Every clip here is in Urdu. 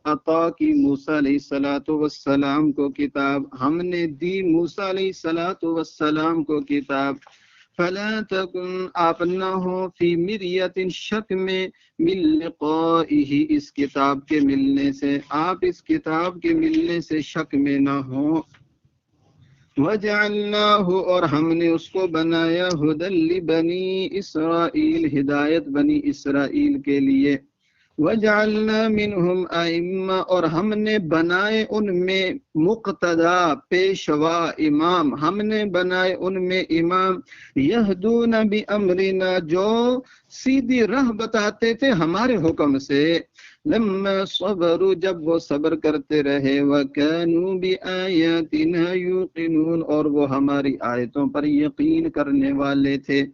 عطا کی موسیٰ علیہ السلام کو کتاب، ہم نے دی موسیٰ علیہ السلام کو کتاب. فلا تکن، آپ نہ ہو، فی مریت، شک میں، من لقائہ، اس کتاب کے ملنے سے، آپ اس کتاب کے ملنے سے شک میں نہ ہو. وجعلناہ، اور ہم نے اس کو بنایا، ہدی لبنی اسرائیل، ہدایت بنی اسرائیل کے لیے. وجعلنا منہم ائمہ، اور ہم نے بنائے ان میں مقتدا، پیشوا، امام، ہم نے بنائے ان میں امام، یہدون بامرنا، جو سیدھی راہ بتاتے تھے ہمارے حکم سے. لما صبروا، جب وہ صبر کرتے رہے، وکانوا بآیاتنا یوقنون، اور وہ ہماری آیتوں پر یقین کرنے والے تھے.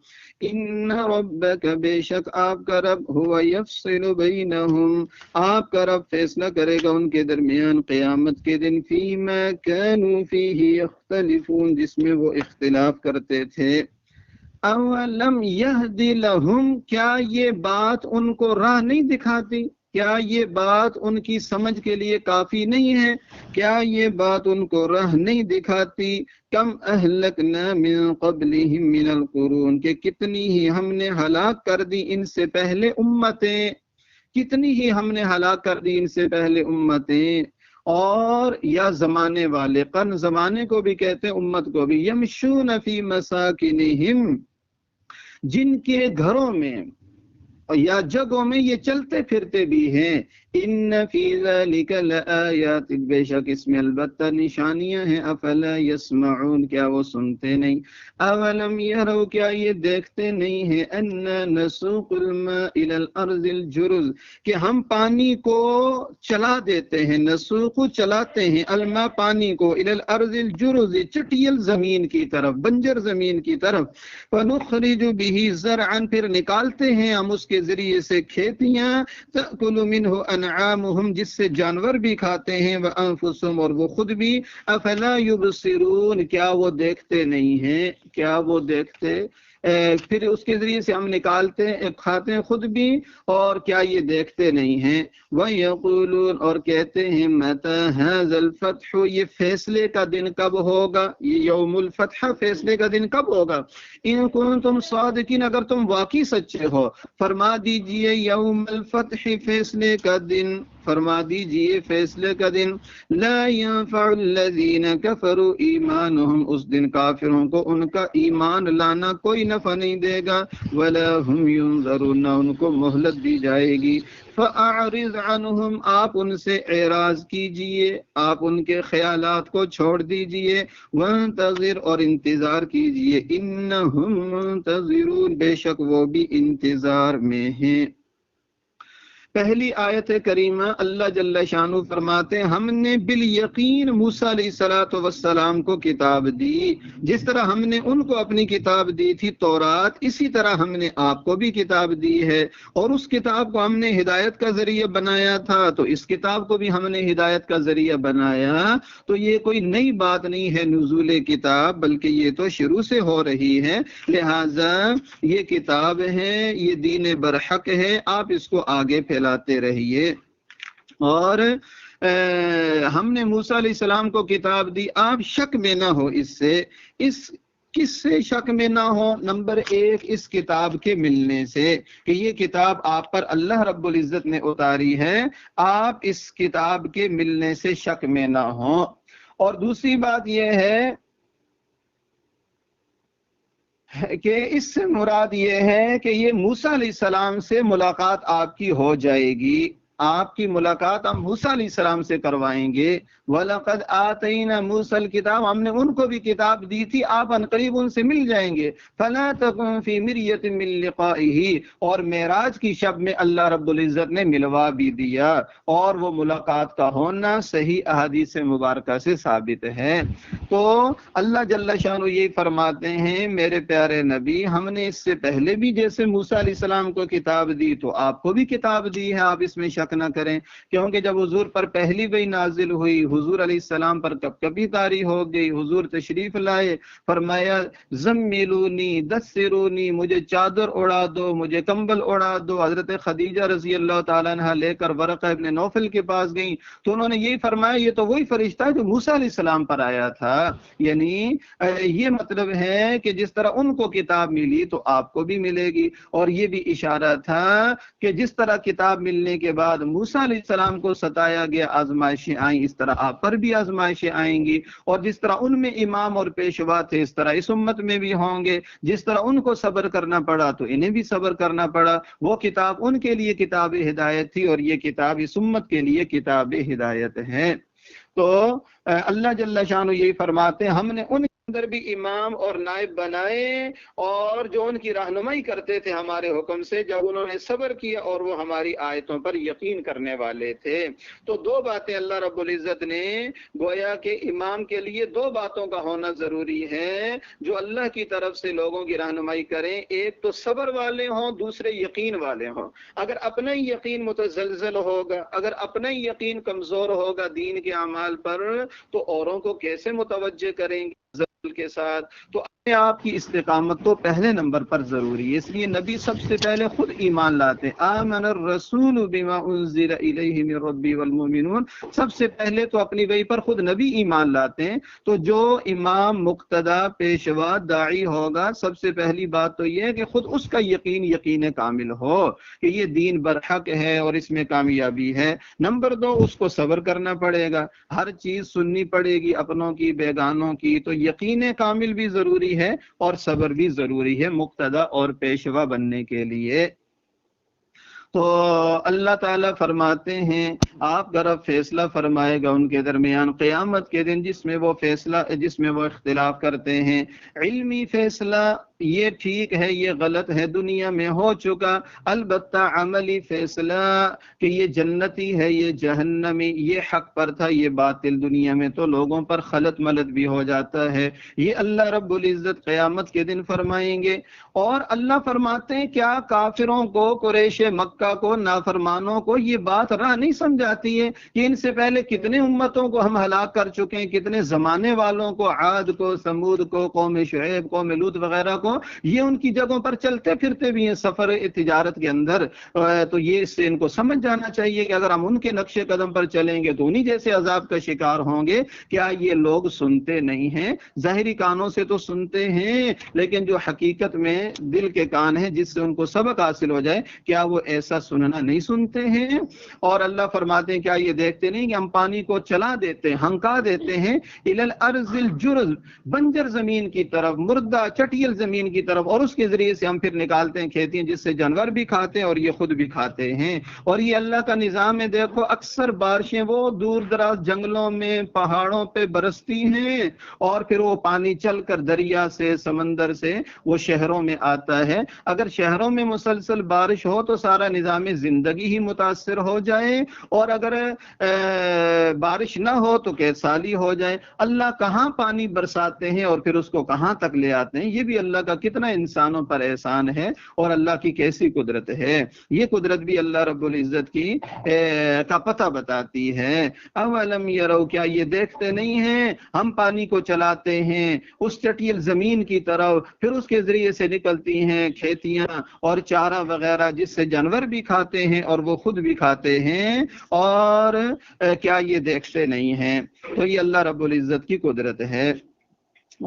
ان ربک، بے شک آپ کا رب، ہوا یفصل بینہم، آپ کا رب فیصلہ کرے گا ان کے درمیان قیامت کے دن، فیما کانوا فیہ یختلفون، جس میں وہ اختلاف کرتے تھے. اولم یہد لہم، کیا یہ بات ان کو راہ نہیں دکھاتی؟ کیا یہ بات ان کی سمجھ کے لیے کافی نہیں ہے؟ کیا یہ بات ان کو راہ نہیں دکھاتی؟ کم اہلکنا من قبلہم من القرون، کہ کتنی ہی ہم نے ہلاک کر دی ان سے پہلے امتیں، کتنی ہی ہم نے ہلاک کر دی ان سے پہلے امتیں. اور یا زمانے والے، قرن زمانے کو بھی کہتے ہیں، امت کو بھی. یمشون فی مساکنہم، جن کے گھروں میں یا جگہوں میں یہ چلتے پھرتے بھی ہیں. ان فی ذلک لآیات، بے شک اس میں البتہ نشانیاں ہیں. افلا یسمعون، کیا وہ سنتے نہیں؟ اولم یروا، کیا یہ دیکھتے نہیں ہیں؟ انا نسوق الماء الی الارض الجرز، کہ ہم پانی کو چلا دیتے ہیں، نسوق چلاتے ہیں، الماء پانی کو، الی الارض الجرز چٹیل زمین کی طرف، بنجر زمین کی طرف. فنخرج به زرعا، پھر نکالتے ہیں ہم اس کے ذریعے سے کھیتیاں، تأکل منہ انعامہم، جس سے جانور بھی کھاتے ہیں، وانفسہم، اور وہ خود بھی. افلا یبصرون، کیا وہ دیکھتے نہیں ہیں؟ کیا وہ دیکھتے؟ پھر اس کے ذریعے سے ہم نکالتے ہیں، کھاتے ہیں خود بھی، اور کیا یہ دیکھتے نہیں ہیں؟ وَيَقُولُونَ، اور کہتے ہیں، مَتَى هَذَا الْفَتْحُ، یہ فیصلے کا دن کب ہوگا؟ یہ یوم الفتح، فیصلے کا دن کب ہوگا؟ ان کنتم صادقین، اگر تم واقعی سچے ہو، فرما دیجئے یوم الفتح، فیصلے کا دن، فرما دیجئے فیصلے کا دن. لا ينفع الذین کفروا ایمانہم، اس دن کافروں کو ان کا ایمان لانا کوئی نفع نہیں دے گا. ولا هم ينظرون، ان کو مہلت دی جائے گی. فاعرض عنہم، آپ ان سے اعراض کیجئے، آپ ان کے خیالات کو چھوڑ دیجئے. وانتظر، اور انتظار کیجئے. انہم منتظرون، بے شک وہ بھی انتظار میں ہیں. پہلی آیت کریمہ اللہ جل شانہ فرماتے ہیں، ہم نے بالیقین موسیٰ علیہ السلام کو کتاب دی. جس طرح ہم نے ان کو اپنی کتاب دی تھی تورات، اسی طرح ہم نے آپ کو بھی کتاب دی ہے. اور اس کتاب کو ہم نے ہدایت کا ذریعہ بنایا تھا، تو اس کتاب کو بھی ہم نے ہدایت کا ذریعہ بنایا. تو یہ کوئی نئی بات نہیں ہے نزول کتاب، بلکہ یہ تو شروع سے ہو رہی ہے. لہٰذا یہ کتاب ہے، یہ دین برحق ہے، آپ اس کو آگے پھیلاتے رہیے. اور ہم نے موسیٰ علیہ السلام کو کتاب دی، آپ شک میں نہ ہو اس سے. اس کس سے شک میں نہ ہو؟ نمبر ایک، اس کتاب کے ملنے سے، کہ یہ کتاب آپ پر اللہ رب العزت نے اتاری ہے، آپ اس کتاب کے ملنے سے شک میں نہ ہو. اور دوسری بات یہ ہے کہ اس سے مراد یہ ہے کہ یہ موسیٰ علیہ السلام سے ملاقات آپ کی ہو جائے گی، آپ کی ملاقات ہم موسیٰ علیہ السلام سے کروائیں گے. وَلَقَدْ آتَيْنَا مُوسَى الْكِتَابَ، ہم نے ان کو بھی کتاب دی تھی، آپ عنقریب ان سے مل جائیں گے. فَلَا تَكُنْ فِي مِرْيَةٍ مِّن لِقَائِهِ، اور معراج کی شب میں اللہ رب العزت نے ملوا بھی دیا، اور وہ ملاقات کا ہونا صحیح احادیث مبارکہ سے ثابت ہے. تو اللہ جل شانہ یہ فرماتے ہیں، میرے پیارے نبی، ہم نے اس سے پہلے بھی جیسے موسیٰ علیہ السلام کو کتاب دی، تو آپ کو بھی کتاب دی ہے، آپ اس میں شک شک نہ کریں، کیونکہ جب حضور پر پہلی وحی نازل ہوئی، حضور علیہ السلام پر کب کبھی طاری ہو گئی، حضور تشریف لائے، فرمایا زملونی دثرونی، مجھے چادر اڑا دو، مجھے کمبل اڑا دو۔ حضرت خدیجہ رضی اللہ تعالیٰ عنہ لے کر ورقہ ابن نوفل کے پاس گئیں تو انہوں نے یہی فرمایا یہ تو وہی فرشتہ ہے جو موسیٰ علیہ السلام پر آیا تھا۔ یعنی یہ مطلب ہے کہ جس طرح ان کو کتاب ملی تو آپ کو بھی ملے گی، اور یہ بھی اشارہ تھا کہ جس طرح کتاب ملنے کے بعد موسیٰ علیہ السلام کو ستایا گیا، آزمائشیں آئیں، اس طرح آپ پر بھی آزمائشیں آئیں گی، اور جس طرح ان میں امام اور پیشوا تھے اس طرح اس امت میں بھی ہوں گے۔ جس طرح ان کو صبر کرنا پڑا تو انہیں بھی صبر کرنا پڑا۔ وہ کتاب ان کے لیے کتاب ہدایت تھی، اور یہ کتاب اس امت کے لیے کتاب ہدایت ہے۔ تو اللہ جل شانہ یہی فرماتے ہیں ہم نے ان کے اندر بھی امام اور نائب بنائے، اور جو ان کی رہنمائی کرتے تھے ہمارے حکم سے، جب انہوں نے صبر کیا اور وہ ہماری آیتوں پر یقین کرنے والے تھے۔ تو دو باتیں اللہ رب العزت نے گویا کہ امام کے لیے دو باتوں کا ہونا ضروری ہے جو اللہ کی طرف سے لوگوں کی رہنمائی کریں، ایک تو صبر والے ہوں، دوسرے یقین والے ہوں۔ اگر اپنا ہی یقین متزلزل ہوگا، اگر اپنا ہی یقین کمزور ہوگا دین کے اعمال پر، تو اوروں کو کیسے متوجہ کریں گے کے ساتھ؟ تو اپنے آپ کی استقامت تو پہلے نمبر پر ضروری ہے، اس لیے نبی سب سے پہلے خود ایمان لاتے ہیں۔ آمن الرسول بما انزل الیہ من ربی والمؤمنون، سب سے پہلے تو اپنی وحی پر خود نبی ایمان لاتے ہیں۔ تو جو امام، مقتدا، پیشوا، داعی ہوگا، سب سے پہلی بات تو یہ ہے کہ خود اس کا یقین کامل ہو کہ یہ دین برحق ہے اور اس میں کامیابی ہے۔ نمبر دو، اس کو صبر کرنا پڑے گا، ہر چیز سننی پڑے گی، اپنوں کی، بیگانوں کی۔ تو یقین کامل بھی ضروری ہے اور صبر بھی ضروری ہے مقتدا اور پیشوا بننے کے لیے۔ تو اللہ تعالیٰ فرماتے ہیں آپ گر فیصلہ فرمائے گا ان کے درمیان قیامت کے دن، جس میں وہ اختلاف کرتے ہیں، علمی فیصلہ یہ ٹھیک ہے، یہ غلط ہے، دنیا میں ہو چکا، البتہ عملی فیصلہ کہ یہ جنتی ہے، یہ جہنمی، یہ حق پر تھا، یہ باطل، دنیا میں تو لوگوں پر خلط ملط بھی ہو جاتا ہے، یہ اللہ رب العزت قیامت کے دن فرمائیں گے۔ اور اللہ فرماتے ہیں کیا کافروں کو، قریش مکہ کو، نافرمانوں کو یہ بات راہ نہیں سمجھاتی ہے کہ ان سے پہلے کتنے امتوں کو ہم ہلاک کر چکے ہیں، کتنے زمانے والوں کو، عاد کو، سمود کو، قوم شعیب، قوم لوط وغیرہ کو، یہ ان کی جگہوں پر چلتے پھرتے بھی ہیں سفر تجارت کے اندر۔ تو یہ اس سے ان کو سمجھ جانا چاہیے کہ اگر ہم ان کے نقش قدم پر چلیں گے تو انہی جیسے عذاب کا شکار ہوں گے۔ کیا یہ لوگ سنتے نہیں ہیں؟ ظاہری کانوں سے تو سنتے ہیں، لیکن جو حقیقت میں دل کے کان ہیں جس سے ان کو سبق حاصل ہو جائے، کیا وہ ایسا سننا نہیں سنتے ہیں؟ اور اللہ فرماتے ہیں کیا یہ دیکھتے نہیں کہ ہم پانی کو چلا دیتے ہیں، ہنکا دیتے ہیں، الی الارض الجرز، بنجر زمین کی طرف، مردہ چٹیل زمین کی طرف، اور اس کے ذریعے سے ہم پھر نکالتے ہیں کھیتیاں جس سے جانور بھی کھاتے ہیں اور یہ خود بھی کھاتے ہیں۔ اور یہ اللہ کا نظام ہے۔ دیکھو اکثر بارشیں وہ دور دراز جنگلوں میں، پہاڑوں پہ برستی ہیں، اور پھر وہ پانی چل کر دریا سے، سمندر سے وہ شہروں میں آتا ہے۔ اگر شہروں میں مسلسل بارش ہو تو سارا نظام زندگی ہی متاثر ہو جائے، اور اگر بارش نہ ہو تو کیسالی ہو جائے۔ اللہ کہاں پانی برساتے ہیں اور پھر اس کو کہاں تک لے آتے ہیں، یہ بھی اللہ کا کتنا انسانوں پر احسان ہے، اور اللہ کی کیسی قدرت ہے۔ یہ قدرت بھی اللہ رب العزت کی کا پتہ بتاتی ہے۔ اولم یرو، کیا یہ دیکھتے نہیں ہیں ہم پانی کو چلاتے ہیں اس چٹیل زمین کی طرف، پھر اس کے ذریعے سے نکلتی ہیں کھیتیاں اور چارہ وغیرہ جس سے جانور بھی کھاتے ہیں اور وہ خود بھی کھاتے ہیں، اور کیا یہ دیکھتے نہیں ہیں؟ تو یہ اللہ رب العزت کی قدرت ہے۔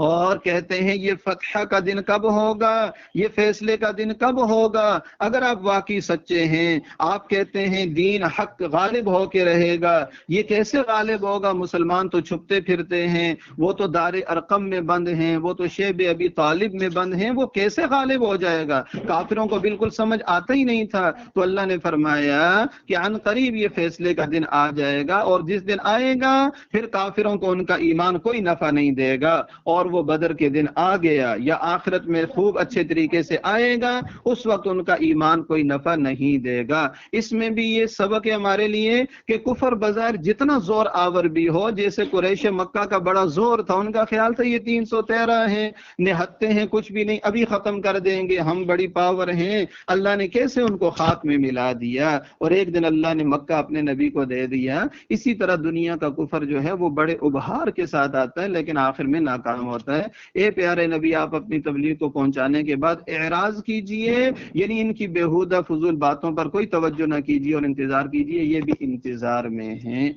اور کہتے ہیں یہ فتح کا دن کب ہوگا، یہ فیصلے کا دن کب ہوگا؟ اگر آپ واقعی سچے ہیں، آپ کہتے ہیں دین حق غالب ہو کے رہے گا، یہ کیسے غالب ہوگا؟ مسلمان تو چھپتے پھرتے ہیں، وہ تو دار ارقم میں بند ہیں، وہ تو شیب ابی طالب میں بند ہیں، وہ کیسے غالب ہو جائے گا؟ کافروں کو بالکل سمجھ آتا ہی نہیں تھا۔ تو اللہ نے فرمایا کہ عن قریب یہ فیصلے کا دن آ جائے گا، اور جس دن آئے گا پھر کافروں کو ان کا ایمان کوئی نفع نہیں دے گا، اور وہ بدر کے دن آ گیا یا آخرت میں خوب اچھے طریقے سے آئے گا، اس وقت ان کا ایمان کوئی نفع نہیں دے گا۔ اس میں بھی یہ سبق ہے ہمارے لیے کہ کفر بظاہر جتنا زور آور بھی ہو، جیسے قریش مکہ کا بڑا زور تھا، ان کا خیال تھا یہ 313 ہیں، نہتے ہیں، کچھ بھی نہیں، ابھی ختم کر دیں گے، ہم بڑی پاور ہیں۔ اللہ نے کیسے ان کو خاک میں ملا دیا اور ایک دن اللہ نے مکہ اپنے نبی کو دے دیا۔ اسی طرح دنیا کا کفر جو ہے وہ بڑے ابہار کے ساتھ آتا ہے لیکن آخر میں ناکام ہوتا ہے۔ اے پیارے نبی، آپ اپنی تبلیغ کو پہنچانے کے بعد اعراض کیجئے، یعنی ان کی بےہودہ فضول باتوں پر کوئی توجہ نہ کیجیے اور انتظار کیجیے، یہ بھی انتظار میں ہیں۔